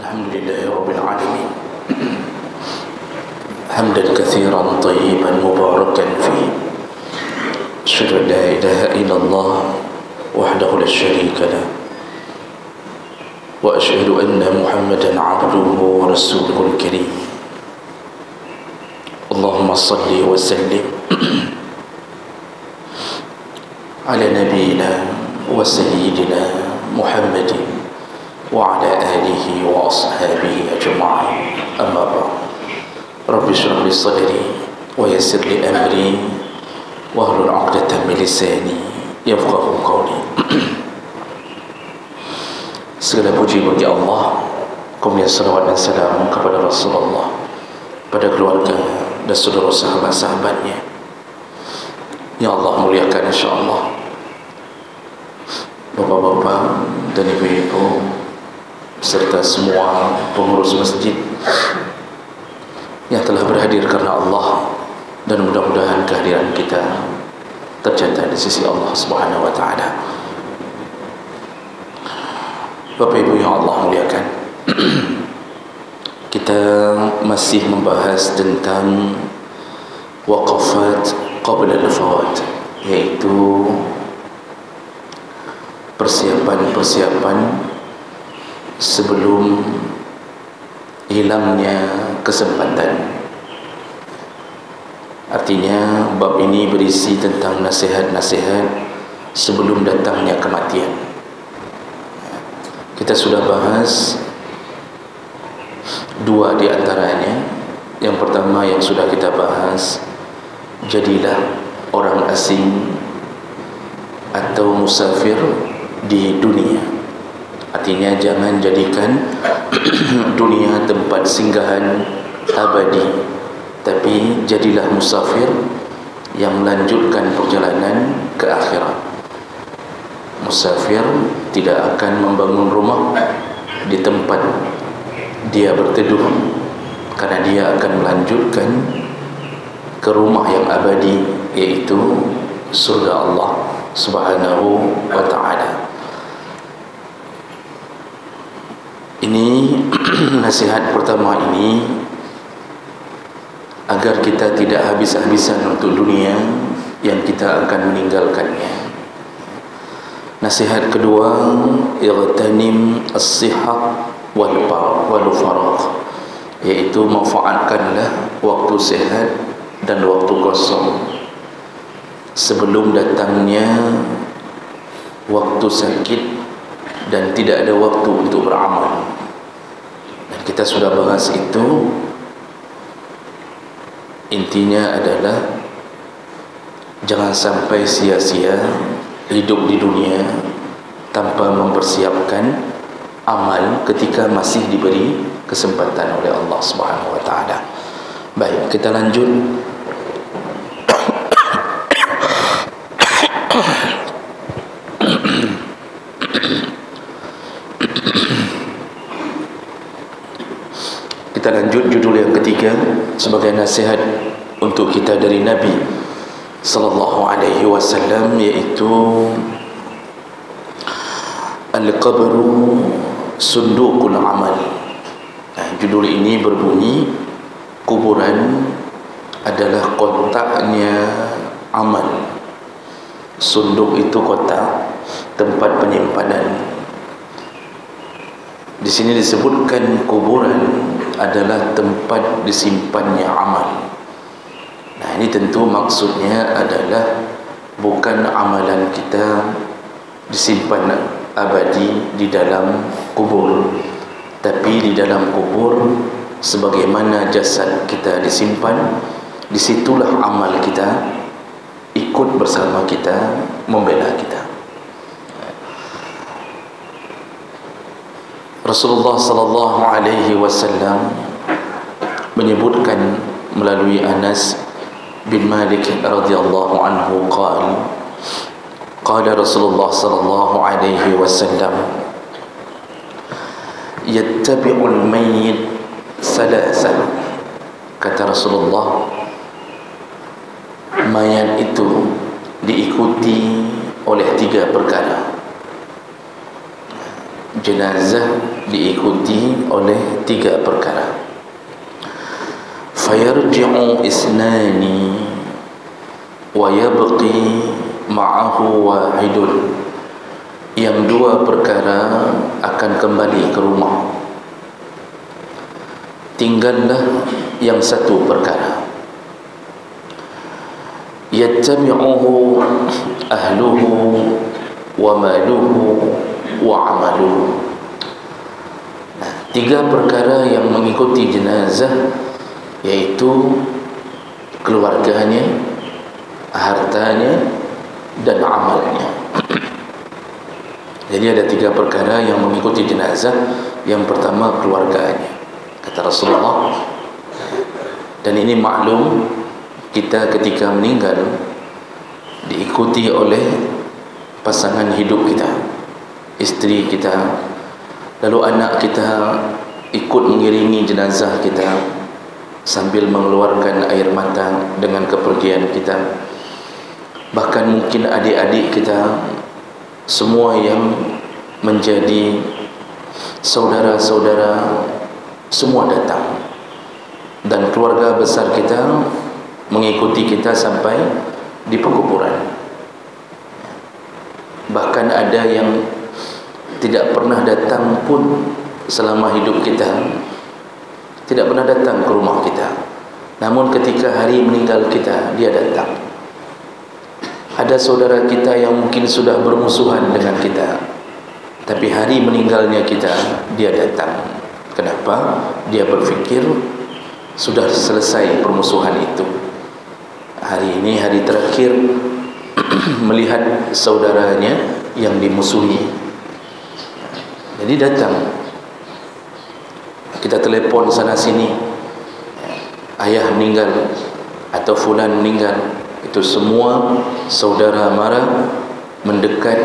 الحمد لله رب العالمين حمدا كثيرا طيبا مباركا فيه أشهد أن لا إله إلا الله وحده لا شريك له وأشهد أن محمدا عبده ورسوله الكريم اللهم صل وسلم على نبينا وسيدنا محمد وعلى آله وأصحابه أجمعين أما بعد رب اشرح لي صدري ويسر لي أمري واحلل عقدة من لساني يفقهوا قولي. Segala puji bagi Allah, kemuliaan salawat dan salam kepada Rasulullah, pada keluarga dan saudara sahabat-sahabatnya yang Allah muliakan insyaAllah. Bapak-bapak dan ibu-ibu serta semua pengurus masjid yang telah berhadir karena Allah, dan mudah-mudahan kehadiran kita tercatat di sisi Allah Subhanahu wa taala. Bapak Ibu yang Allah muliakan, kita masih membahas tentang waqafat qabla al-fawat, yaitu persiapan-persiapan sebelum hilangnya kesempatan. Artinya bab ini berisi tentang nasihat-nasihat sebelum datangnya kematian. Kita sudah bahas dua di antaranya. Yang pertama yang sudah kita bahas, jadilah orang asing atau musafir di dunia. Artinya jangan jadikan dunia tempat singgahan abadi, tapi jadilah musafir yang melanjutkan perjalanan ke akhirat. Musafir tidak akan membangun rumah di tempat dia berteduh, karena dia akan melanjutkan ke rumah yang abadi, yaitu surga Allah Subhanahu wa ta'ala. Ini nasihat pertama ini agar kita tidak habis-habisan untuk dunia yang kita akan meninggalkannya. Nasihat kedua, igtanim as-sihah wal faragh, yaitu manfaatkanlah waktu sehat dan waktu kosong sebelum datangnya waktu sakit dan tidak ada waktu untuk beramal. Dan kita sudah bahas itu. Intinya adalah jangan sampai sia-sia hidup di dunia tanpa mempersiapkan amal ketika masih diberi kesempatan oleh Allah Subhanahu wa taala. Baik, kita lanjut. Kita lanjut judul yang ketiga sebagai nasihat untuk kita dari Nabi sallallahu alaihi wasallam, yaitu al-qabru sunduqul amal. Judul ini berbunyi, kuburan adalah kotaknya amal. Sunduk itu kotak, tempat penyimpanan. Di sini disebutkan kuburan adalah tempat disimpannya amal. Nah, ini tentu maksudnya adalah bukan amalan kita disimpan abadi di dalam kubur, tapi di dalam kubur sebagaimana jasad kita disimpan, disitulah amal kita ikut bersama kita, membela kita. Rasulullah sallallahu alaihi wasallam menyebutkan melalui Anas bin Malik radhiyallahu anhu qala Rasulullah sallallahu alaihi wasallam yattabi'ul mayyit salasan. Kata Rasulullah, mayat itu diikuti oleh tiga perkara. jenazah diikuti oleh 3 perkara. Fayarji'u isnani wa yabqi ma'ahu wahidun. Yang 2 perkara akan kembali ke rumah, tinggallah yang 1 perkara. Yattabi'uhu ahluhu wa maluhu wa amaluhu. Nah, 3 perkara yang mengikuti jenazah, yaitu keluarganya, hartanya, dan amalnya. Jadi ada 3 perkara yang mengikuti jenazah. Yang pertama, keluarganya, kata Rasulullah. Dan ini maklum, kita ketika meninggal diikuti oleh pasangan hidup kita, isteri kita, lalu anak kita ikut mengiringi jenazah kita sambil mengeluarkan air mata dengan kepergian kita. Bahkan mungkin adik-adik kita, semua yang menjadi saudara-saudara, semua datang. Dan keluarga besar kita mengikuti kita sampai di pekuburan. Bahkan ada yang tidak pernah datang pun selama hidup kita, tidak pernah datang ke rumah kita, namun ketika hari meninggal kita, dia datang. Ada saudara kita yang mungkin sudah bermusuhan dengan kita, tapi hari meninggalnya kita, dia datang. Kenapa? Dia berfikir sudah selesai permusuhan itu. Hari ini hari terakhir melihat saudaranya yang dimusuhi, jadi datang. Kita telepon sana sini, ayah meninggal atau fulan meninggal. Itu semua saudara mara mendekat,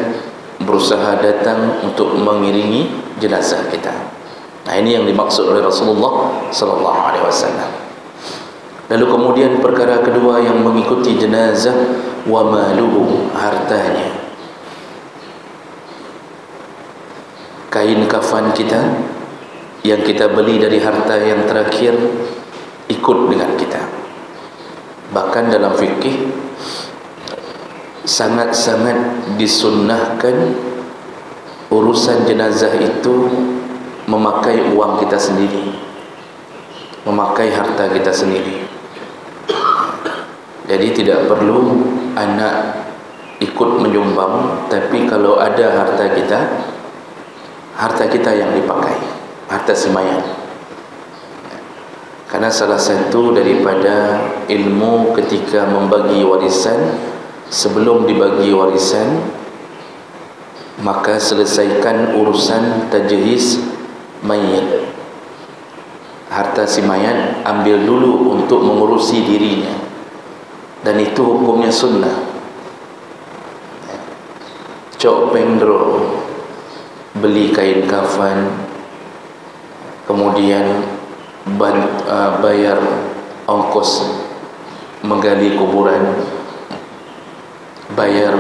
berusaha datang untuk mengiringi jenazah kita. Nah, ini yang dimaksud oleh Rasulullah sallallahu alaihi wasallam. Lalu kemudian perkara kedua yang mengikuti jenazah, wa maluhu, hartanya. Kain kafan kita yang kita beli dari harta yang terakhir ikut dengan kita. Bahkan dalam fikih sangat-sangat disunnahkan urusan jenazah itu memakai uang kita sendiri, memakai harta kita sendiri. Jadi tidak perlu anak ikut menyumbang, tapi kalau ada harta kita yang dipakai, harta si mayat. Karena salah satu daripada ilmu ketika membagi warisan, sebelum dibagi warisan, maka selesaikan urusan tajhiz mayat. Harta si mayat ambil dulu untuk mengurusi dirinya, dan itu hukumnya sunnah. Cok pendro, beli kain kafan, kemudian bayar ongkos menggali kuburan, bayar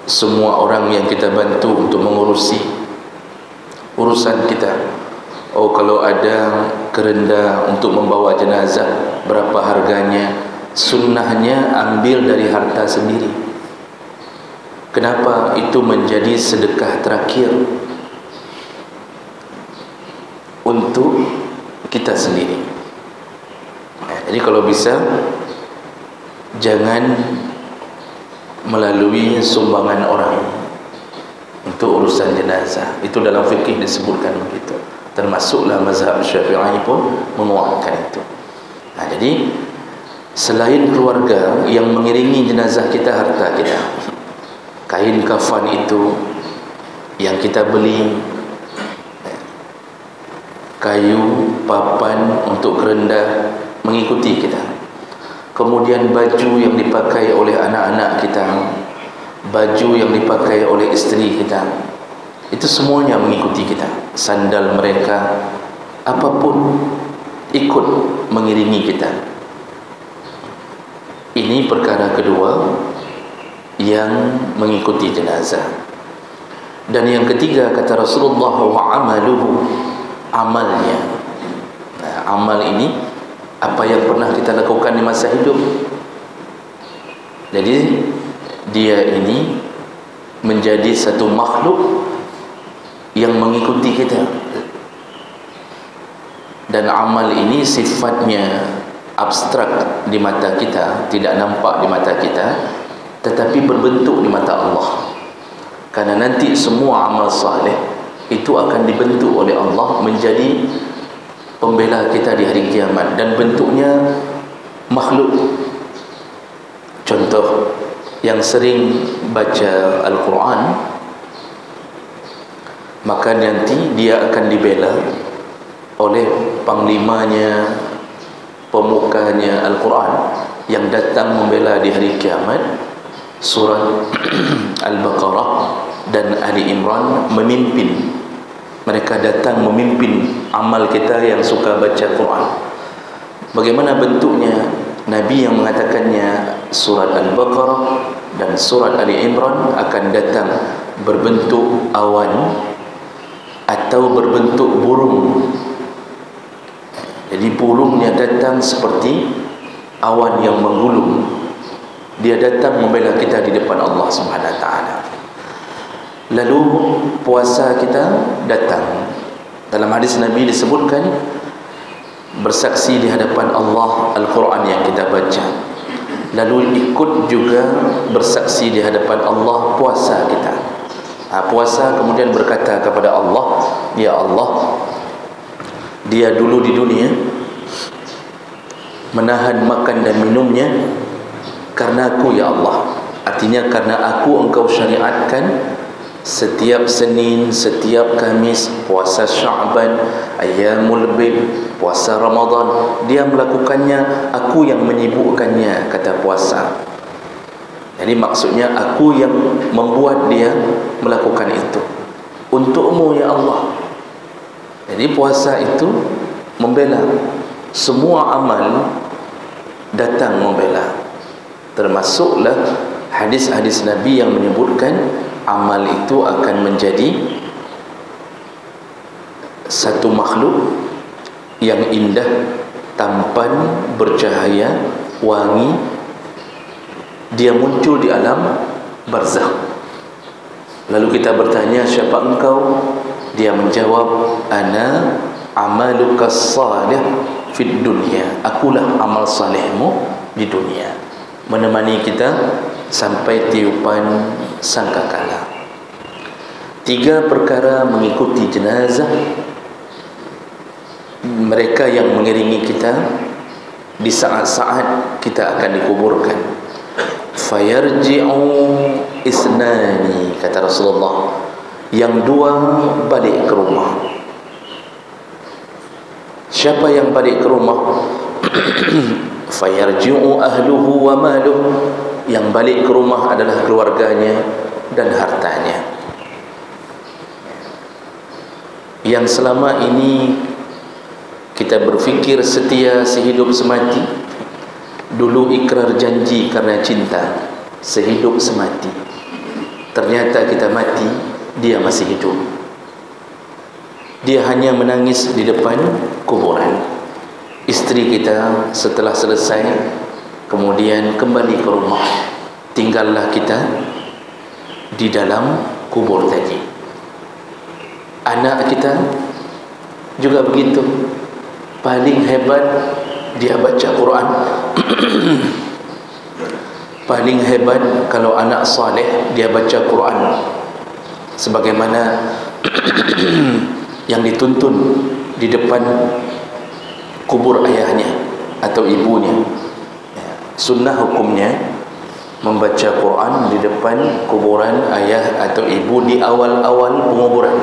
semua orang yang kita bantu untuk mengurusi urusan kita. Oh, kalau ada kerenda untuk membawa jenazah, berapa harganya? Sunnahnya ambil dari harta sendiri. Kenapa? Itu menjadi sedekah terakhir untuk kita sendiri. Jadi kalau bisa, jangan melalui sumbangan orang untuk urusan jenazah. Itu dalam fikih disebutkan begitu. Termasuklah mazhab Syafi'i pun menguatkan itu. Nah, jadi selain keluarga yang mengiringi jenazah kita, harta kita, kain kafan itu yang kita beli, kayu, papan untuk kerenda mengikuti kita. Kemudian baju yang dipakai oleh anak-anak kita, baju yang dipakai oleh isteri kita, itu semuanya mengikuti kita. Sandal mereka, apapun ikut mengiringi kita. Ini perkara kedua yang mengikuti jenazah. Dan yang ketiga kata Rasulullah, wa amaluhu, amalnya. Amal ini apa yang pernah kita lakukan di masa hidup. Jadi dia ini menjadi satu makhluk yang mengikuti kita. Dan amal ini sifatnya abstrak di mata kita, tidak nampak di mata kita, tetapi berbentuk di mata Allah. Karena nanti semua amal saleh itu akan dibentuk oleh Allah menjadi pembela kita di hari kiamat, dan bentuknya makhluk. Contoh yang sering baca Al-Quran, maka nanti dia akan dibela oleh panglimanya, pemukanya Al-Quran yang datang membela di hari kiamat. Surat Al-Baqarah dan Ali Imran memimpin. Mereka datang memimpin amal kita yang suka baca Quran. Bagaimana bentuknya? Nabi yang mengatakannya surat Al-Baqarah dan surat Ali Imran akan datang berbentuk awan atau berbentuk burung. Jadi burungnya datang seperti awan yang menggulung. Dia datang membela kita di depan Allah Subhanahu Wa Taala. Lalu puasa kita datang. Dalam hadis Nabi disebutkan bersaksi di hadapan Allah Al-Quran yang kita baca. Lalu ikut juga bersaksi di hadapan Allah puasa kita. Puasa kemudian berkata kepada Allah, ya Allah, dia dulu di dunia menahan makan dan minumnya karena aku, ya Allah. Artinya karena aku engkau syariatkan setiap Senin, setiap Kamis, puasa Sya'ban, Ayyamul Bid, puasa Ramadan. Dia melakukannya, aku yang menyibukkannya, kata puasa. Jadi maksudnya aku yang membuat dia melakukan itu untukmu, ya Allah. Jadi puasa itu membela. Semua amal datang membela. Termasuklah hadis-hadis Nabi yang menyebutkan amal itu akan menjadi satu makhluk yang indah, tampan, bercahaya, wangi. Dia muncul di alam barzakh. Lalu kita bertanya, siapa engkau? Dia menjawab, ana amaluka salih fid dunya. Akulah amal salihmu di dunia, menemani kita sampai tiupan sangkakala. 3 perkara mengikuti jenazah. Mereka yang mengiringi kita di saat-saat kita akan dikuburkan. Fayarji'u isnani, kata Rasulullah, yang 2 balik ke rumah. Siapa yang balik ke rumah? Fayarji'u ahluhu wa maluhu, yang balik ke rumah adalah keluarganya dan hartanya. Yang selama ini kita berfikir setia sehidup semati, dulu ikrar janji karena cinta sehidup semati. Ternyata kita mati, dia masih hidup. Dia hanya menangis di depan kuburan. Istri kita setelah selesai kemudian kembali ke rumah, tinggallah kita di dalam kubur tadi. Anak kita juga begitu. Paling hebat dia baca Quran. Paling hebat kalau anak saleh dia baca Quran, sebagaimana yang dituntun di depan kubur ayahnya atau ibunya. Sunnah hukumnya membaca Quran di depan kuburan ayah atau ibu di awal-awal penguburan.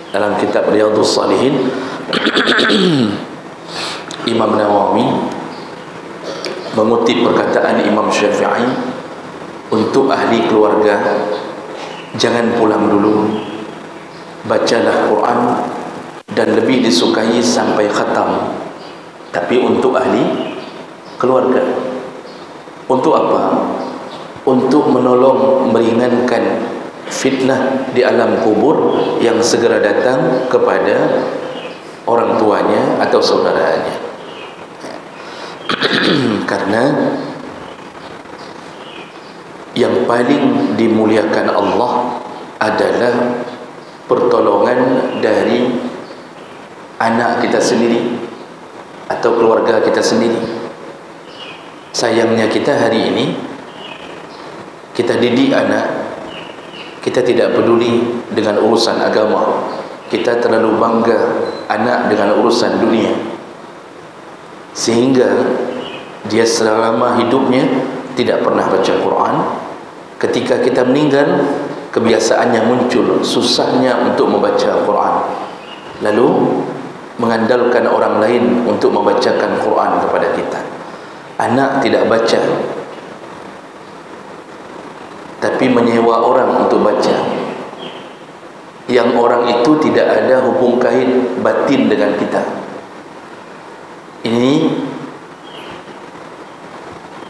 Dalam kitab Riyadhus Shalihin Imam Nawawi mengutip perkataan Imam Syafi'i, untuk ahli keluarga jangan pulang dulu, bacalah Quran, dan lebih disukai sampai khatam. Tapi untuk ahli keluarga, untuk apa? Untuk menolong, meringankan fitnah di alam kubur yang segera datang kepada orang tuanya atau saudaranya. Karena yang paling dimuliakan Allah adalah pertolongan dari anak kita sendiri atau keluarga kita sendiri. Sayangnya kita hari ini, kita didik anak, kita tidak peduli dengan urusan agama. Kita terlalu bangga anak dengan urusan dunia, sehingga dia selama hidupnya tidak pernah baca Quran. Ketika kita meninggal, kebiasaannya muncul susahnya untuk membaca Quran, lalu mengandalkan orang lain untuk membacakan Quran kepada kita. Anak tidak baca, tapi menyewa orang untuk baca, yang orang itu tidak ada hubung kait batin dengan kita. Ini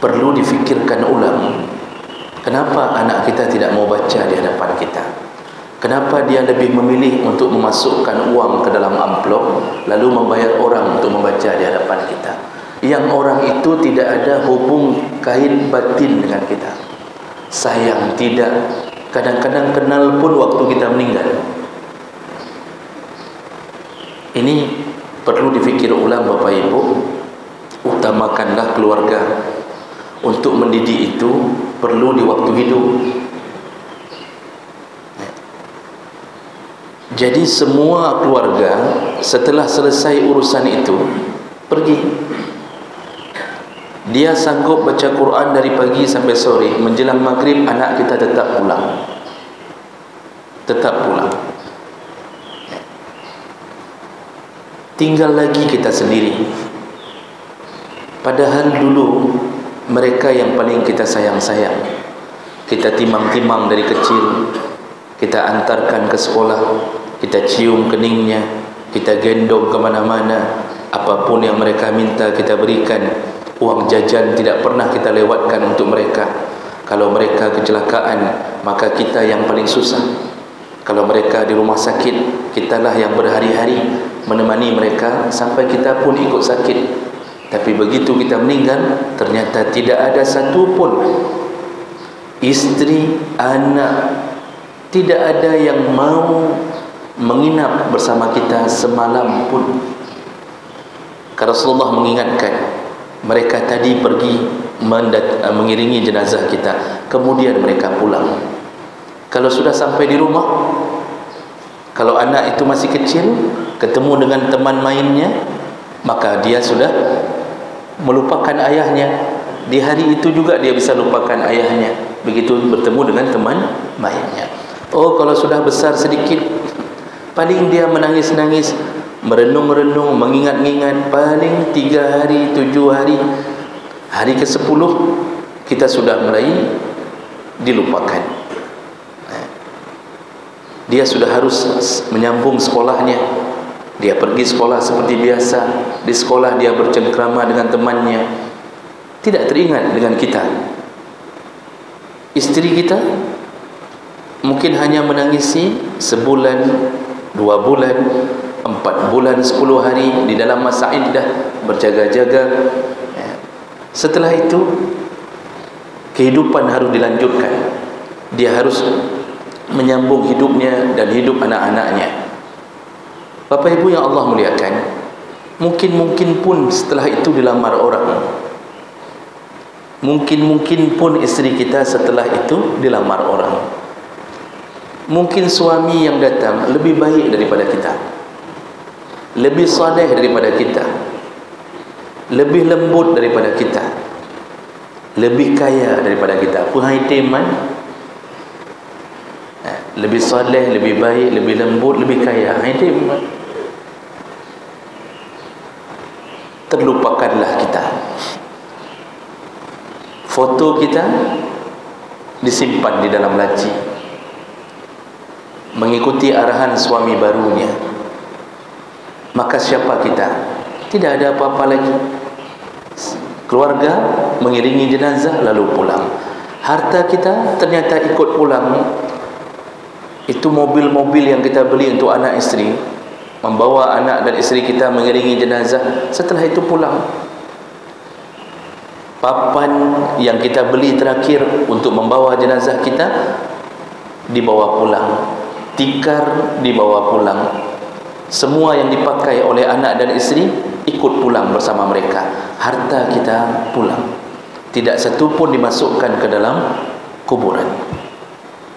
perlu difikirkan ulang. Kenapa anak kita tidak mau baca di hadapan kita? Kenapa dia lebih memilih untuk memasukkan uang ke dalam amplop lalu membayar orang untuk membaca di hadapan kita, yang orang itu tidak ada hubung kait batin dengan kita? Sayang tidak, kadang-kadang kenal pun waktu kita meninggal. Ini perlu difikir ulang Bapak Ibu. Utamakanlah keluarga. Untuk mendidik itu perlu di waktu hidup. Jadi semua keluarga setelah selesai urusan itu pergi. Dia sanggup baca Quran dari pagi sampai sore, menjelang maghrib anak kita tetap pulang. Tetap pulang. Tinggal lagi kita sendiri. Padahal dulu mereka yang paling kita sayang-sayang. Kita timang-timang dari kecil, kita antarkan ke sekolah, kita cium keningnya, kita gendong ke mana-mana. Apapun yang mereka minta kita berikan. Uang jajan tidak pernah kita lewatkan untuk mereka. Kalau mereka kecelakaan, maka kita yang paling susah. Kalau mereka di rumah sakit, kitalah yang berhari-hari menemani mereka sampai kita pun ikut sakit. Tapi begitu kita meninggal, ternyata tidak ada satu pun istri, anak, tidak ada yang mau menginap bersama kita semalam pun. Karena Rasulullah mengingatkan, mereka tadi pergi mengiringi jenazah kita, kemudian mereka pulang. Kalau sudah sampai di rumah, kalau anak itu masih kecil, ketemu dengan teman mainnya, maka dia sudah melupakan ayahnya. Di hari itu juga dia bisa lupakan ayahnya, begitu bertemu dengan teman mainnya. Oh, kalau sudah besar sedikit, paling dia menangis-nangis, merenung-renung, mengingat-ingat, paling 3 hari, 7 hari. Hari ke-10 kita sudah mulai dilupakan. Dia sudah harus menyambung sekolahnya. Dia pergi sekolah seperti biasa. Di sekolah dia bercengkrama dengan temannya, tidak teringat dengan kita. Istri kita mungkin hanya menangisi sebulan, 2 bulan, 4 bulan, 10 hari di dalam masa iddah, berjaga-jaga. Setelah itu kehidupan harus dilanjutkan. Dia harus menyambung hidupnya dan hidup anak-anaknya. Bapak Ibu yang Allah muliakan, mungkin pun setelah itu dilamar orang. Mungkin pun istri kita setelah itu dilamar orang. Mungkin suami yang datang lebih baik daripada kita, lebih saleh daripada kita, lebih lembut daripada kita, lebih kaya daripada kita. Puhai teman, lebih saleh, lebih baik, lebih lembut, lebih kaya. Hai teman, terlupakanlah kita. Foto kita disimpan di dalam laci, mengikuti arahan suami barunya. Maka siapa kita? Tidak ada apa-apa lagi. Keluarga mengiringi jenazah lalu pulang. Harta kita ternyata ikut pulang. Itu mobil-mobil yang kita beli untuk anak isteri, membawa anak dan isteri kita mengiringi jenazah, setelah itu pulang. Papan yang kita beli terakhir untuk membawa jenazah kita dibawa pulang, tikar dibawa pulang, semua yang dipakai oleh anak dan isteri ikut pulang bersama mereka. Harta kita pulang, tidak satu pun dimasukkan ke dalam kuburan.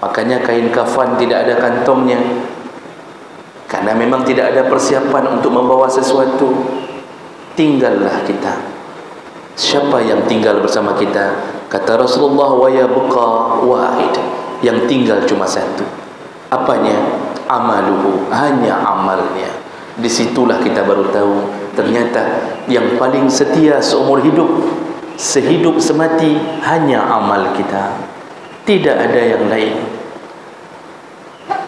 Makanya kain kafan tidak ada kantongnya, karena memang tidak ada persiapan untuk membawa sesuatu. Tinggallah kita. Siapa yang tinggal bersama kita? Kata Rasulullah, wa yabqa wahid, yang tinggal cuma satu. Apanya? Amaluhu, hanya amalnya. Disitulah kita baru tahu ternyata yang paling setia seumur hidup, sehidup semati, hanya amal kita, tidak ada yang lain.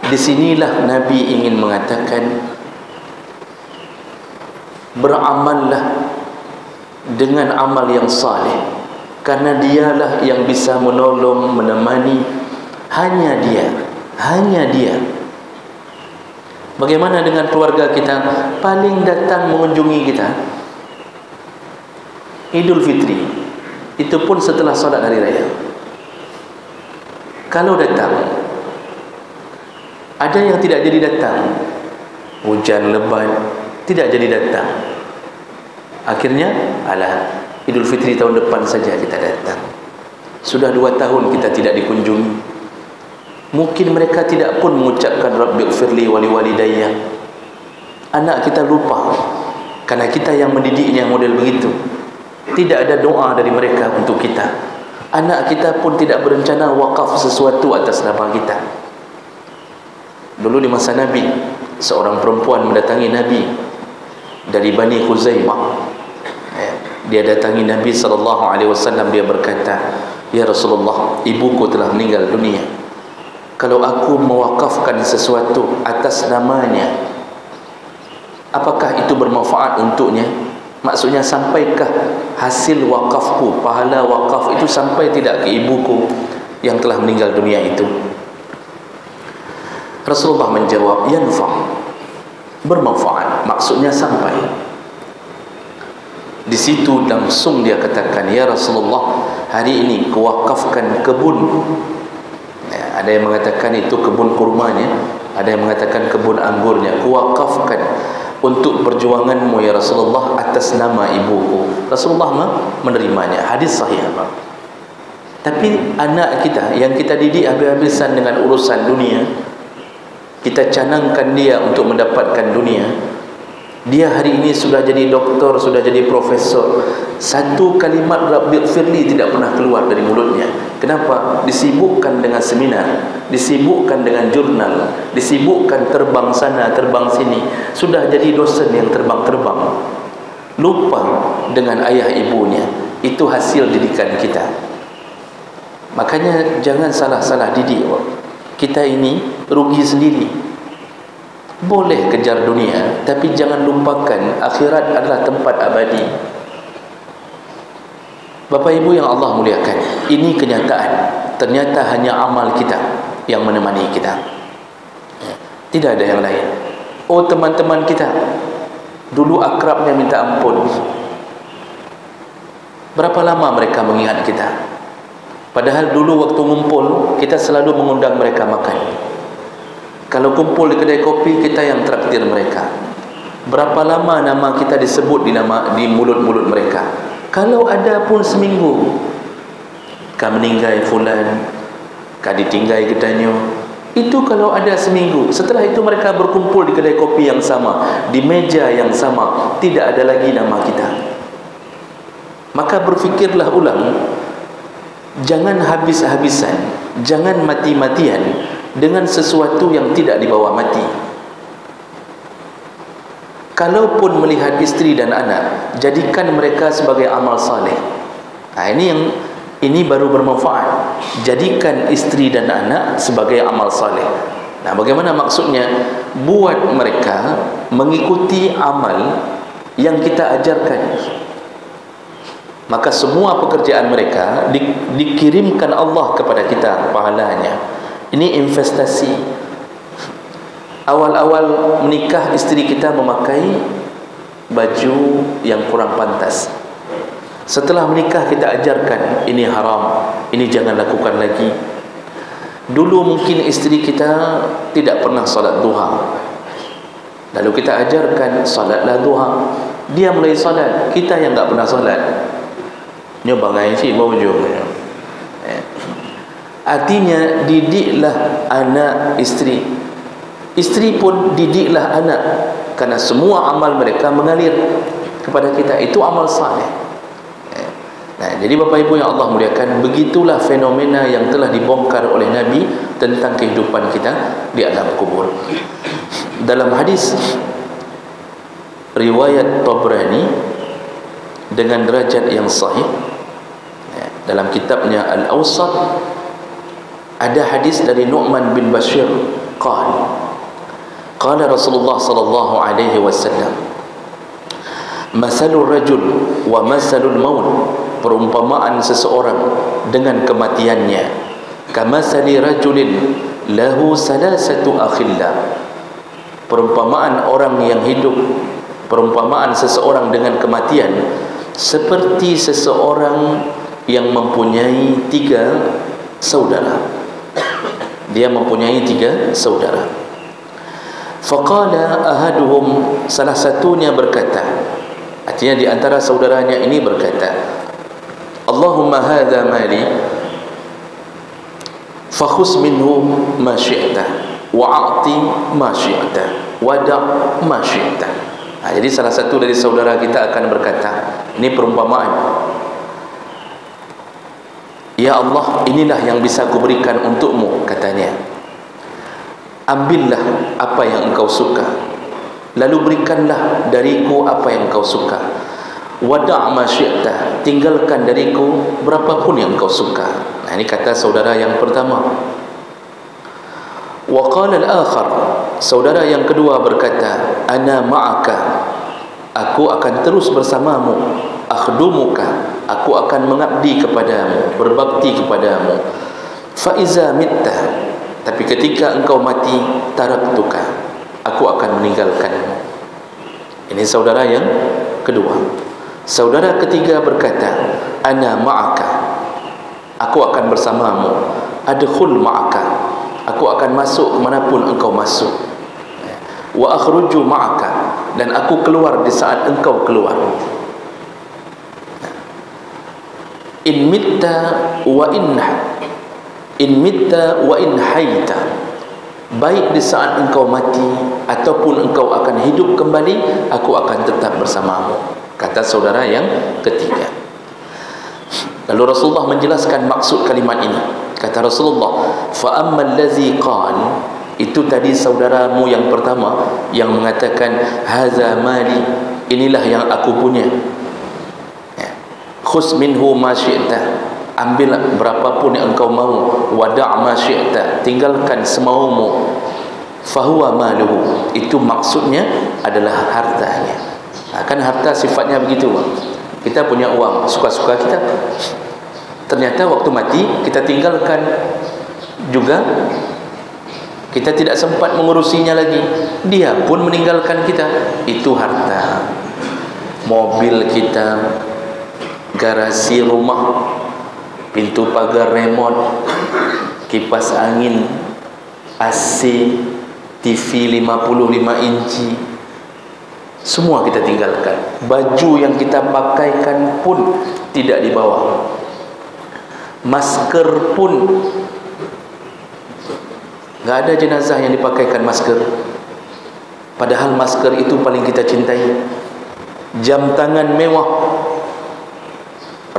Disinilah Nabi ingin mengatakan, beramallah dengan amal yang saleh, karena dialah yang bisa menolong, menemani, hanya dia, hanya dia. Bagaimana dengan keluarga kita? Paling datang mengunjungi kita Idul Fitri, itu pun setelah solat hari raya. Kalau datang, ada yang tidak jadi datang, hujan lebat, tidak jadi datang. Akhirnya, alah, Idul Fitri tahun depan saja kita datang. Sudah 2 tahun kita tidak dikunjungi. Mungkin mereka tidak pun mengucapkan Rabbighfirli wa liwalidayya. Anak kita lupa, karena kita yang mendidiknya model begitu. Tidak ada doa dari mereka untuk kita. Anak kita pun tidak berencana wakaf sesuatu atas nama kita. Dulu di masa Nabi, seorang perempuan mendatangi Nabi dari Bani Khuzaimah. Dia datangi Nabi SAW. Dia berkata, ya Rasulullah, ibuku telah meninggal dunia. Kalau aku mewakafkan sesuatu atas namanya, apakah itu bermanfaat untuknya? Maksudnya, sampaikah hasil wakafku, pahala wakaf itu sampai tidak ke ibuku yang telah meninggal dunia itu? Rasulullah menjawab, yanfa', bermanfaat, maksudnya sampai. Di situ langsung dia katakan, ya Rasulullah, hari ini kuwakafkan kebun. Ada yang mengatakan itu kebun kurmanya, ada yang mengatakan kebun anggurnya. Kuwakafkan untuk perjuanganmu ya Rasulullah atas nama ibuku. Rasulullah menerimanya. Hadis sahih. Tapi anak kita yang kita didik habis-habisan dengan urusan dunia, kita canangkan dia untuk mendapatkan dunia. Dia hari ini sudah jadi doktor, sudah jadi profesor, satu kalimat Rabbighfirli tidak pernah keluar dari mulutnya. Kenapa? Disibukkan dengan seminar, disibukkan dengan jurnal, disibukkan terbang sana, terbang sini. Sudah jadi dosen yang terbang-terbang, lupa dengan ayah ibunya. Itu hasil didikan kita. Makanya jangan salah-salah didik. Kita ini rugi sendiri. Boleh kejar dunia, tapi jangan lupakan akhirat adalah tempat abadi. Bapak Ibu yang Allah muliakan, ini kenyataan. Ternyata hanya amal kita yang menemani kita, tidak ada yang lain. Oh, teman-teman kita dulu akrabnya minta ampun, berapa lama mereka mengingat kita? Padahal dulu waktu ngumpul, kita selalu mengundang mereka makan. Kalau kumpul di kedai kopi, kita yang traktir mereka. Berapa lama nama kita disebut di mulut-mulut mereka? Kalau ada pun seminggu, ka meninggai fulan, ka ditinggai kedanyo. Itu kalau ada seminggu. Setelah itu mereka berkumpul di kedai kopi yang sama, di meja yang sama, tidak ada lagi nama kita. Maka berfikirlah ulang, jangan habis-habisan, jangan mati-matian dengan sesuatu yang tidak dibawa mati. Kalaupun melihat istri dan anak, jadikan mereka sebagai amal saleh. Ini baru bermanfaat. Jadikan istri dan anak sebagai amal saleh. Nah, bagaimana maksudnya? Buat mereka mengikuti amal yang kita ajarkan. Maka semua pekerjaan mereka dikirimkan Allah kepada kita pahalanya. Ini investasi. Awal-awal menikah, isteri kita memakai baju yang kurang pantas. Setelah menikah kita ajarkan ini haram, ini jangan lakukan lagi. Dulu mungkin isteri kita tidak pernah solat duha, lalu kita ajarkan solatlah duha. Dia mulai solat, kita yang tak pernah solat. Nyoba ngai si baju. Artinya didiklah anak isteri, isteri pun didiklah anak, karena semua amal mereka mengalir kepada kita. Itu amal saleh. Nah, jadi Bapak Ibu yang Allah muliakan, begitulah fenomena yang telah dibongkar oleh Nabi tentang kehidupan kita di alam kubur. Dalam hadis riwayat Tabrani dengan derajat yang sahih, dalam kitabnya Al-Awsat, ada hadis dari Nu'man bin Bashir qala Rasulullah sallallahu alaihi wasallam, masalul rajul wa masalul maut, perumpamaan seseorang dengan kematiannya, kamasali rajulin lahu salasatu akhilla, perumpamaan orang yang hidup, perumpamaan seseorang dengan kematian seperti seseorang yang mempunyai 3 saudara. Dia mempunyai 3 saudara. Faqala ahaduhum, salah satunya berkata, artinya di antara saudaranya ini berkata, Allahumma hadha mali fakhus minhu ma syi'ta wa'ati ma syi'ta wada' ma syi'ta. Jadi salah satu dari saudara kita akan berkata, ini perumpamaan, ya Allah, inilah yang bisa aku berikan untukmu, katanya. Ambillah apa yang engkau suka, lalu berikanlah dariku apa yang engkau suka. Wada' ma syi'ta, tinggalkan dariku berapapun yang engkau suka. Nah, ini kata saudara yang pertama. Wa qala al-akhar, saudara yang kedua berkata, ana ma'aka, aku akan terus bersamamu. Akhdumuka, aku akan mengabdi kepadamu, berbakti kepadamu. Fa iza mitta, tapi ketika engkau mati, taraktuka, aku akan meninggalkanmu. Ini saudara yang kedua. Saudara ketiga berkata, ana ma'aka, aku akan bersamamu. Adkhul ma'aka, aku akan masuk kemanapun engkau masuk. Wa akhruju ma'aka, dan aku keluar di saat engkau keluar. In mitta wa in hayta, baik di saat engkau mati ataupun engkau akan hidup kembali, aku akan tetap bersamamu, kata saudara yang ketiga. Lalu Rasulullah menjelaskan maksud kalimat ini. Kata Rasulullah, fa ammal ladzi qala, itu tadi saudaramu yang pertama yang mengatakan hadza mali, inilah yang aku punya, khus minhu ma syi'ta, ambil berapapun yang engkau mau. Wada' ma syi'ta, tinggalkan semaumu. Fahuwa maluhu, itu maksudnya adalah hartanya. Kan harta sifatnya begitu. Kita punya uang, suka-suka kita, ternyata waktu mati kita tinggalkan juga, kita tidak sempat mengurusinya lagi, dia pun meninggalkan kita. Itu harta. Mobil kita, garasi rumah, pintu pagar remote, kipas angin, AC, TV 55 inci, semua kita tinggalkan. Baju yang kita pakaikan pun tidak dibawa. Masker pun, nggak ada jenazah yang dipakaikan masker, padahal masker itu paling kita cintai. Jam tangan mewah,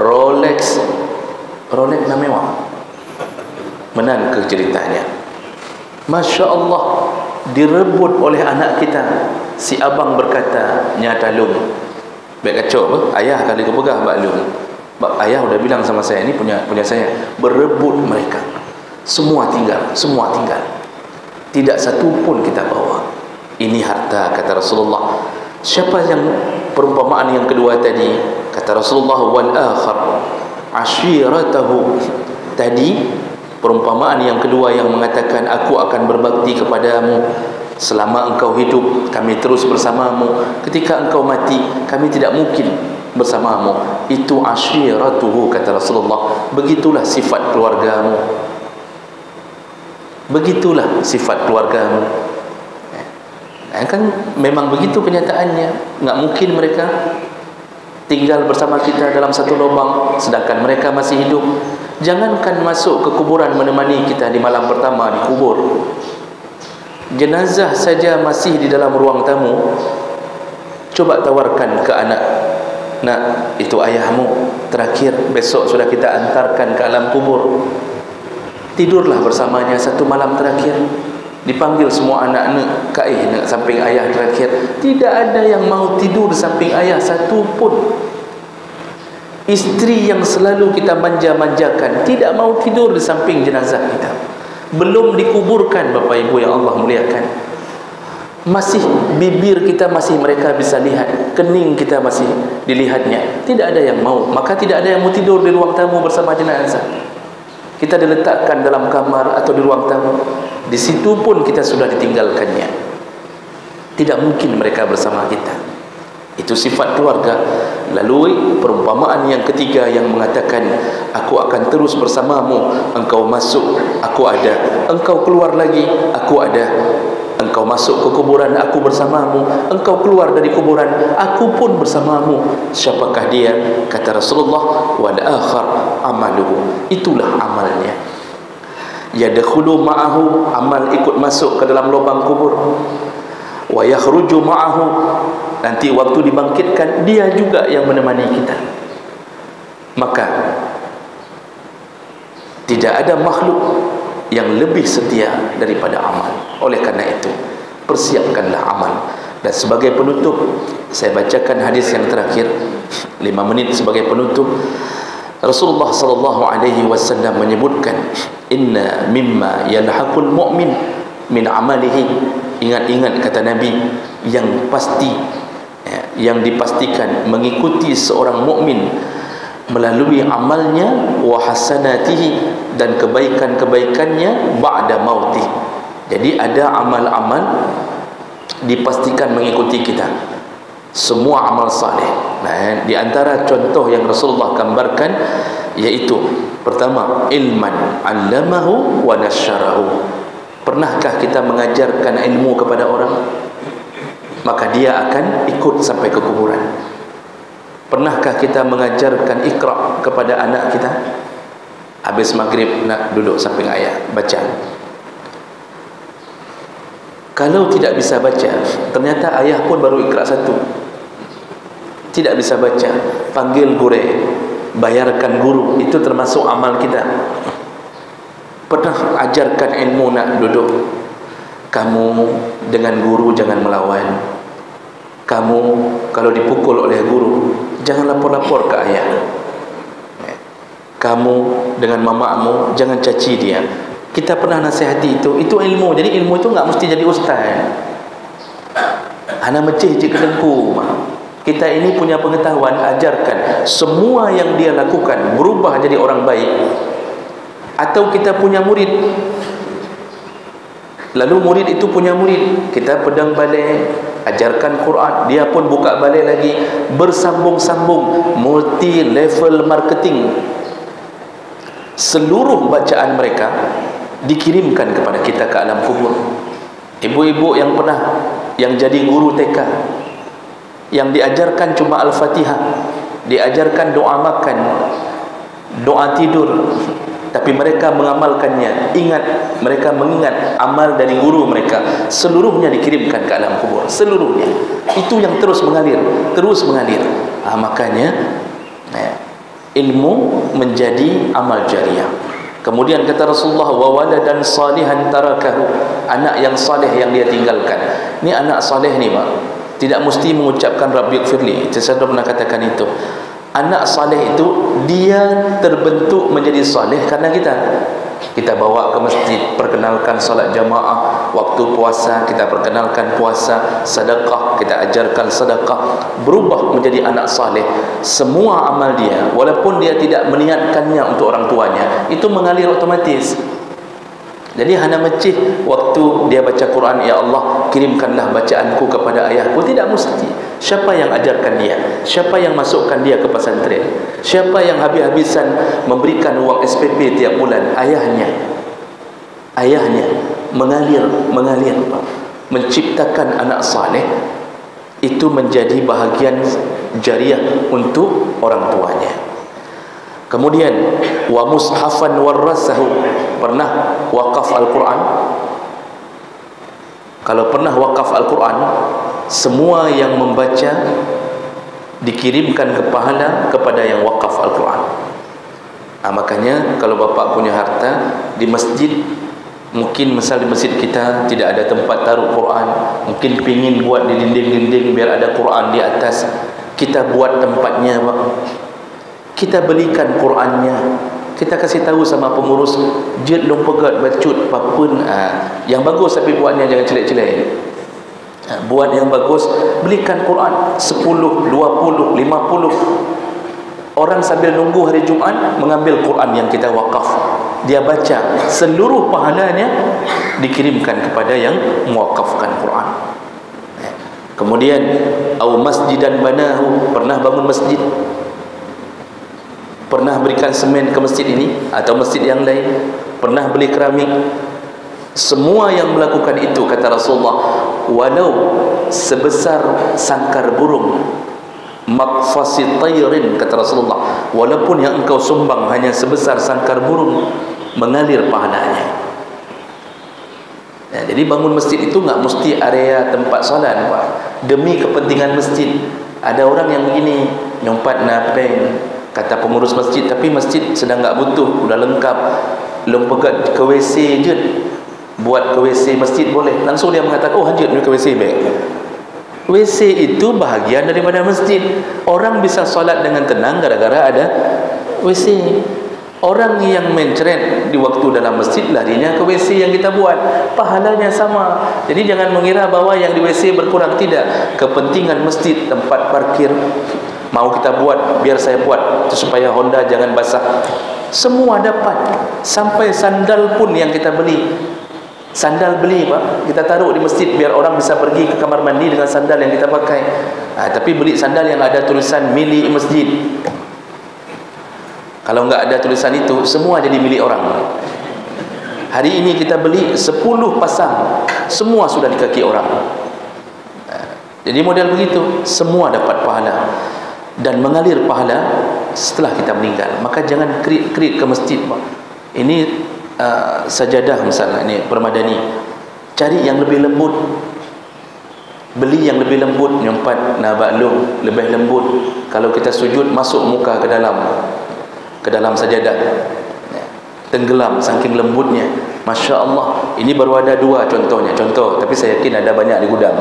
Rolex na mewah, menan ke ceritanya. Masya Allah, direbut oleh anak kita. Si abang berkata, nyata lum, baik kacau apa? Ayah kali kau pegang bak lum. Ayah sudah bilang sama saya, ini punya saya. Berebut mereka, semua tinggal, tidak satu pun kita bawa. Ini harta, kata Rasulullah. Siapa yang perumpamaan yang kedua tadi? Kata Rasulullah, wal akhar ashiratahu, tadi perumpamaan yang kedua yang mengatakan aku akan berbakti kepadamu, selama engkau hidup kami terus bersamamu, ketika engkau mati kami tidak mungkin bersamamu. Itu ashiratuhu, kata Rasulullah. Begitulah sifat keluargamu, begitulah sifat keluargamu. Kan memang begitu kenyataannya. Nggak mungkin mereka tinggal bersama kita dalam satu lubang sedangkan mereka masih hidup. Jangankan masuk ke kuburan menemani kita di malam pertama dikubur, jenazah saja masih di dalam ruang tamu. Coba tawarkan ke anak, nak, itu ayahmu terakhir, besok sudah kita antarkan ke alam kubur. Tidurlah bersamanya satu malam terakhir. Dipanggil semua anak-anak, kaih nak samping ayah terakhir. Tidak ada yang mau tidur samping ayah satu pun. Isteri yang selalu kita manja-manjakan tidak mau tidur di samping jenazah kita. Belum dikuburkan, Bapak Ibu yang Allah muliakan, masih bibir kita masih mereka bisa lihat, kening kita masih dilihatnya. Tidak ada yang mau. Maka tidak ada yang mau tidur di ruang tamu bersama jenazah. Kita diletakkan dalam kamar atau di ruang tamu, di situ pun kita sudah ditinggalkannya. Tidak mungkin mereka bersama kita. Itu sifat keluarga. Lalu perumpamaan yang ketiga yang mengatakan, aku akan terus bersamamu. Engkau masuk, aku ada. Engkau keluar lagi, aku ada. Engkau masuk ke kuburan, aku bersamamu. Engkau keluar dari kuburan, aku pun bersamamu. Siapakah dia? Kata Rasulullah, wal akhar amaluhu. Itulah amalnya. Yadkhulu ma'ahu, amal ikut masuk ke dalam lubang kubur. Wa yakhruju ma'ahu, nanti waktu dibangkitkan dia juga yang menemani kita. Maka tidak ada makhluk yang lebih setia daripada amal. Oleh karena itu, persiapkanlah amal. Dan sebagai penutup, saya bacakan hadis yang terakhir, 5 menit sebagai penutup. Rasulullah sallallahu alaihi wasallam menyebutkan, inna mimma yalhaqul mu'min min amalihi. Ingat-ingat, kata Nabi, yang pasti, yang dipastikan mengikuti seorang mukmin melalui amalnya, wa hasanatihi, dan kebaikan-kebaikannya, ba'da mautih. Jadi ada amal-amal dipastikan mengikuti kita, semua amal saleh. Nah, di antara contoh yang Rasulullah gambarkan yaitu, pertama, ilman 'allamahu wa nasyarahu. Pernahkah kita mengajarkan ilmu kepada orang? Maka dia akan ikut sampai ke kuburan. Pernahkah kita mengajarkan Iqra kepada anak kita? Habis maghrib nak duduk samping ayah, baca. Kalau tidak bisa baca, ternyata ayah pun baru Iqra 1, tidak bisa baca, panggil guru, bayarkan guru. Itu termasuk amal kita. Pernah ajarkan ilmu, nak duduk, kamu dengan guru jangan melawan. Kamu kalau dipukul oleh guru, jangan lapor-lapor ke ayah. Kamu dengan mamamu jangan caci dia. Kita pernah nasihati itu ilmu. Jadi ilmu itu enggak mesti jadi ustaz. Ana mecih je kedengku. Kita ini punya pengetahuan, ajarkan. Semua yang dia lakukan berubah jadi orang baik. Atau kita punya murid, lalu murid itu punya murid, kita pedang balai, ajarkan Quran, dia pun buka balai lagi, bersambung-sambung, multi level marketing. Seluruh bacaan mereka dikirimkan kepada kita ke alam kubur. Ibu-ibu yang pernah, yang jadi guru TK, yang diajarkan cuma Al-Fatihah, diajarkan doa makan, doa tidur, tapi mereka mengamalkannya. Ingat, mereka mengingat amal dari guru mereka. Seluruhnya dikirimkan ke alam kubur, seluruhnya. Itu yang terus mengalir, terus mengalir. Makanya ilmu menjadi amal jariah. Kemudian kata Rasulullah, wa waladan salihan tarakahu, anak yang saleh yang dia tinggalkan. Ini anak saleh ni, Pak, tidak mesti mengucapkan Rabbighfirli. Saya sudah pernah katakan itu. Anak saleh itu dia terbentuk menjadi saleh karena kita bawa ke masjid, perkenalkan salat jamaah, waktu puasa kita perkenalkan puasa, sedekah kita ajarkan sedekah, berubah menjadi anak saleh. Semua amal dia, walaupun dia tidak meniatkannya untuk orang tuanya, itu mengalir otomatis. Jadi hana mecih waktu dia baca Quran, ya Allah kirimkanlah bacaanku kepada ayahku. Tidak mesti. Siapa yang ajarkan dia? Siapa yang masukkan dia ke pesantren? Siapa yang habis-habisan memberikan uang SPP tiap bulan? Ayahnya. Ayahnya mengalir menciptakan anak saleh, itu menjadi bahagian jariah untuk orang tuanya. Kemudian wa mushafan warasahu, pernah wakaf Al-Quran. Kalau pernah wakaf Al-Quran, semua yang membaca dikirimkan ke pahala kepada yang wakaf Al-Quran. Makanya kalau bapak punya harta di masjid, mungkin misal di masjid kita tidak ada tempat taruh Quran, mungkin pingin buat di dinding-dinding biar ada Quran di atas, kita buat tempatnya Pak. Kita belikan Qurannya, kita kasih tahu sama pengurus, jid long pegat bacut papun, yang bagus tapi buatnya jangan celek-celek. Buat yang bagus, belikan Quran 10, 20, 50. Orang sambil nunggu hari Jumaat mengambil Quran yang kita wakaf, dia baca, seluruh pahalanya dikirimkan kepada yang mewakafkan Quran. Kemudian au masjidan banahu, pernah bangun masjid, pernah berikan semen ke masjid ini atau masjid yang lain, pernah beli keramik. Semua yang melakukan itu, kata Rasulullah, walau sebesar sangkar burung, maqfasit tayrin, kata Rasulullah, walaupun yang engkau sumbang hanya sebesar sangkar burung, mengalir pahalanya. Jadi bangun masjid itu enggak mesti area tempat solat Pak. Demi kepentingan masjid. Ada orang yang begini, nyompat napeng, kata pengurus masjid, tapi masjid sedang enggak butuh, sudah lengkap, lompegat ke WC je, buat ke WC masjid boleh. Langsung dia mengatakan, oh hajat ke WC baik. WC itu bahagian daripada masjid. Orang bisa solat dengan tenang gara-gara ada WC. Orang yang menceret di waktu dalam masjid, larinya ke WC yang kita buat, pahalanya sama. Jadi jangan mengira bahwa yang di WC berkurang. Tidak. Kepentingan masjid, tempat parkir, mau kita buat, biar saya buat supaya Honda jangan basah, semua dapat. Sampai sandal pun yang kita beli, sandal beli Pak, kita taruh di masjid biar orang bisa pergi ke kamar mandi dengan sandal yang kita pakai. Tapi beli sandal yang ada tulisan milik masjid. Kalau enggak ada tulisan itu, semua jadi milik orang. Hari ini kita beli 10 pasang, semua sudah di kaki orang. Jadi model begitu, semua dapat pahala dan mengalir pahala setelah kita meninggal. Maka jangan kerit ke masjid Pak. Ini sajadah misalnya, ini permadani, cari yang lebih lembut, beli yang lebih lembut, nyompat nabaklung lebih lembut. Kalau kita sujud, masuk muka ke dalam sajadah, tenggelam saking lembutnya. Masya Allah. Ini baru ada 2 contohnya, tapi saya yakin ada banyak di gudang.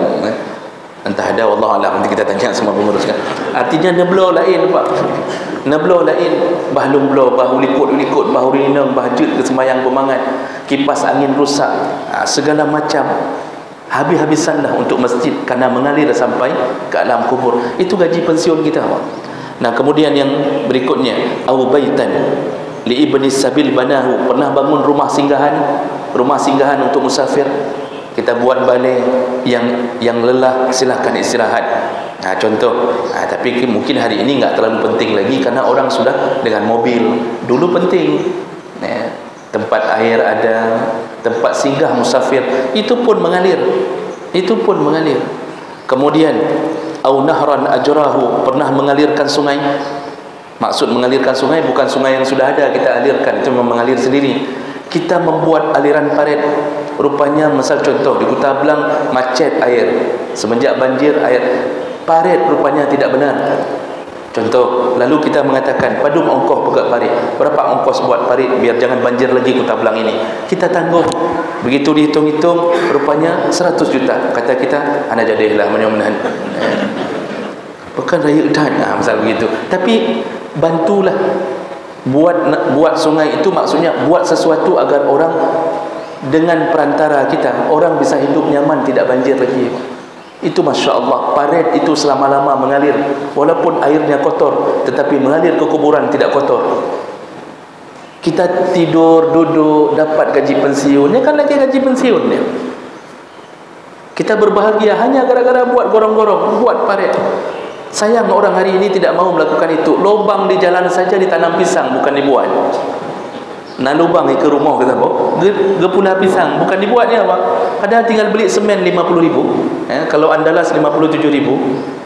Entah ada, wallah alam, nanti kita tanya semua pengurus kan. Artinya neblo lain Pak, neblo lain, bahlung blo, bahu likut, bahu rinang, bahjud ke sembahyang pemangat, kipas angin rusak, segala macam. Habis-habisanlah untuk masjid karena mengalir sampai ke alam kubur. Itu gaji pensiun kita Pak. Nah kemudian yang berikutnya, au baitan li ibni sabil banahu, pernah bangun rumah singgahan untuk musafir. Kita buat balai, yang lelah silahkan istirahat. Contoh. Tapi mungkin hari ini enggak terlalu penting lagi karena orang sudah dengan mobil. Dulu penting. Tempat air ada, tempat singgah musafir, itu pun mengalir. Kemudian au nahran ajrahu, pernah mengalirkan sungai. Maksud mengalirkan sungai bukan sungai yang sudah ada kita alirkan, itu mengalir sendiri. Kita membuat aliran parit. Rupanya misal contoh di Kuta Belang macet air, semenjak banjir air parit rupanya tidak benar. Contoh, lalu kita mengatakan padum ongkoh pegat parit, berapa ongkos buat parit biar jangan banjir lagi Kuta Belang ini, kita tanggung. Begitu dihitung-hitung rupanya 100 juta. Kata kita, anda jadilah mudah-mudahan bukan raya dan misal begitu. Tapi bantulah buat sungai itu, maksudnya buat sesuatu agar orang, dengan perantara kita orang bisa hidup nyaman, tidak banjir lagi. Itu Masya Allah, parit itu selama-lama mengalir, walaupun airnya kotor tetapi mengalir ke kuburan tidak kotor. Kita tidur, duduk, dapat gaji pensiun, dia kan lagi gaji pensiun dia. Kita berbahagia hanya gara-gara buat gorong-gorong, buat parit. Sayang orang hari ini tidak mau melakukan itu. Lubang di jalan saja ditanam pisang, bukan dibuat. Nak lubang ke rumah kata apa? Gepula pisang, bukan dibuatnya apa? Padahal tinggal beli semen 50,000. Kalau Andalas 57,000.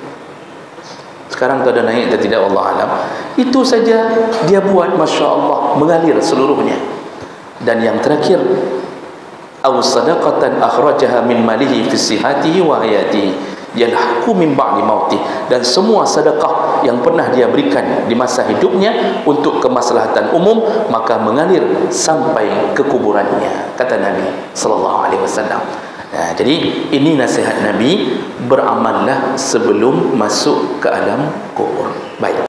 Sekarang tu ada naik atau tidak, Allah alam. Itu saja dia buat, Masya Allah, mengalir seluruhnya. Dan yang terakhir, aw sadaqatan akhrajaha min malihi fi sihhatihi wa hayatihi yalhaqu min ba'di mautih. Dan semua sedekah yang pernah dia berikan di masa hidupnya untuk kemaslahatan umum, maka mengalir sampai ke kuburannya, kata Nabi sallallahu alaihi wasallam. Jadi ini nasihat Nabi, beramallah sebelum masuk ke alam kubur. Baik.